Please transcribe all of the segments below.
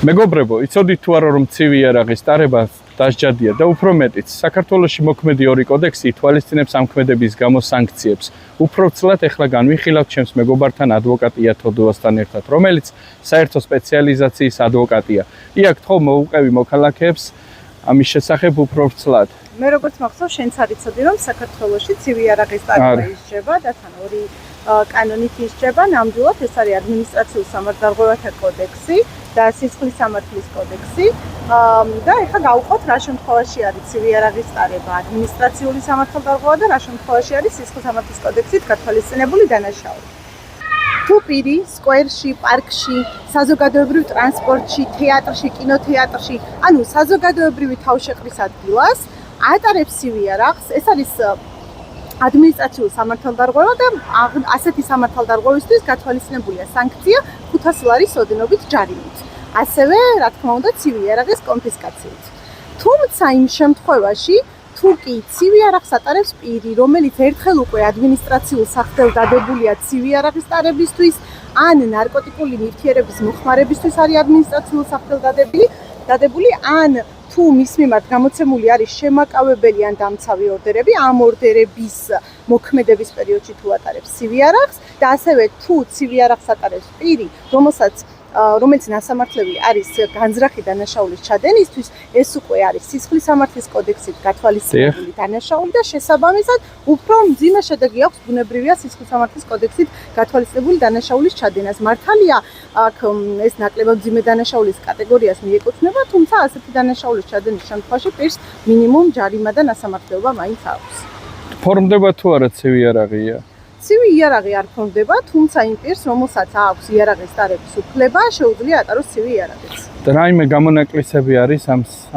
მეგობრებო, იცოდით თუ არა რომ ცივი იარაღის ტარება დასჯადია და უფრო მეტიც, საქართველოში მოქმედი ორი კოდექსი ითვალისწინებს ამ ქმედების გამო სანქციებს. უფრო ცლად ეხლა განვიხილავთ ჩემს მეგობართან ადვოკატ ია თოდუასთან ერთად, რომელიც საერთო სპეციალიზაციის ადვოკატია. იაკ თხო მოუყევი მოქალაქეებს ამის შესახებ უფრო ცლად. მე როგორც მახსოვს, შენც არ იცოდი რომ საქართველოში ცივი იარაღის ტარება ისჯება და თან ორი კანონით ისჯება, ნამდვილად ეს არის ადმინისტრაციულ სამართალდარღვევათა კოდექსი და სისხლის სამართლის კოდექსი. და ეხლა გავუყოთ რა შემთხვევაში არის ცივი იარაღის ტარება, ადმინისტრაციული სამართალდარღვევა და რა შემთხვევაში არის სისხლის სამართლის კოდექსით გათვალისწინებული დანაშაული. თუ პირი სკვერში, პარკში, საზოგადოებრივ ტრანსპორტში, თეატრში, კინოთეატრში, ანუ საზოგადოებრივი თავშეყრის ადგილას ატარებს ცივი იარაღს, ეს არის ადმინისტრაციული სამართალდარღვევა და ასეთი სამართალდარღვევისთვის გათვალისწინებულია სანქცია 500 ლარის ოდენობით ჯარიმით. ასევე, რა თქმა უნდა, ცივი იარაღის კონფისკაციით. თუმცა იმ შემთხვევაში, თუ კი ცივი იარაღს ატარებს პირი, რომელიც ერთხელ უკვე ადმინისტრაციულ სახსრელს დადებულია ცივი იარაღის ტარებისთვის, ან ნარკოტიკული ნივთიერების მოხმარებისთვის არის ადმინისტრაციულ სახსრელს დადებული, ან თუ მის მიმართ გამოცემული არის შემაკავებელი ან დამცავი ორდერები, ამ ორდერების მოქმედების პერიოდში თუ ატარებს ცივი იარაღს და ასევე თუ ცივი იარაღს ატარებს პირი, რომელიც ნასამართლებელი არის განზრახი დანაშაულის ჩადენისთვის, ეს უკვე არის სისხლის სამართლის კოდექსით გათვალისწინებული დანაშაული და შესაბამისად უფრო მძიმე შედეგი აქვს ბუნებრივია სისხლის სამართლის კოდექსით გათვალისწინებული დანაშაულის ჩადენას. მართალია, აქ ეს ნაკლებად მძიმე დანაშაულის კატეგორიას მიეკუთვნება, თუმცა ასეთი დანაშაულის ჩადენის შემთხვევაში პირს მინიმუმ ჯარიმა და ნასამართლებლობა მაინც აქვს. ფორმდება თუ არა ცივი იარაღია? ცივი იარაღი არ ფორმდება, თუმცა იმ პირს, რომელსაც აქვს იარაღის ტარების უფლება, შეუძლია ატაროს ცივი იარაღიც. და რაიმე გამონაკლისები არის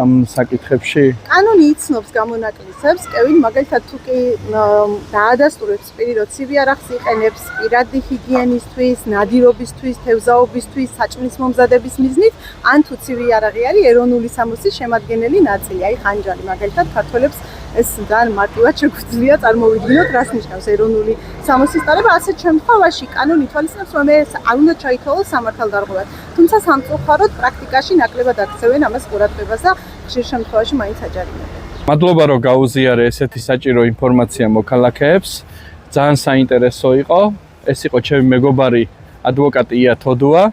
ამ საკითხებში? კანონი იცნობს გამონაკლისებს, კევინ, მაგალითად თუ კი დაადასტურებს პირი, რომ ცივი იარაღს იყენებს პირადი ჰიგიენისთვის, ნადირობისთვის, თევზაობისთვის, საჭმლის მომზადების მიზნით, ან თუ ცივი იარაღი არის ეროვნული სამოსის შემადგენელი ნაწილი, აი ხანჯალი, მაგალითად ქართველებს ეს ძალიან მარტივად შეგვიძლია წარმოვიდგინოთ, რას ნიშნავს ეროვნული სამოსის ტარება. ასეთ შემთხვევაში კანონი ითვალისწინებს, რომ ეს არ უნდა ჩაითვალოს სამართალდარღვევად. თუმცა სამწუხაროდ პრაქტიკაში ნაკლებად აქცევენ ამას ყურადღებას და ხშირ შემთხვევაში მაინც აჯარიმებენ. მადლობა, რომ გაუზიარე ესეთი საჭირო ინფორმაცია მოქალაქეებს. ძალიან საინტერესო იყო. ეს იყო ჩემი მეგობარი ადვოკატი ია თოდუა.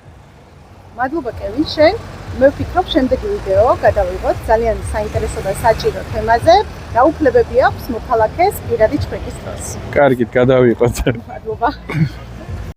მადლობა კევინ, შენ. მე ვფიქრობ, შემდეგი ვიდეო გადავიღოთ ძალიან საინტერესო და საჭირო თემაზე. რა უფლებები აქვს მოქალაქეს პირადი ჩხვერის დროს. კარგით, გადავიღოთ. მადლობა.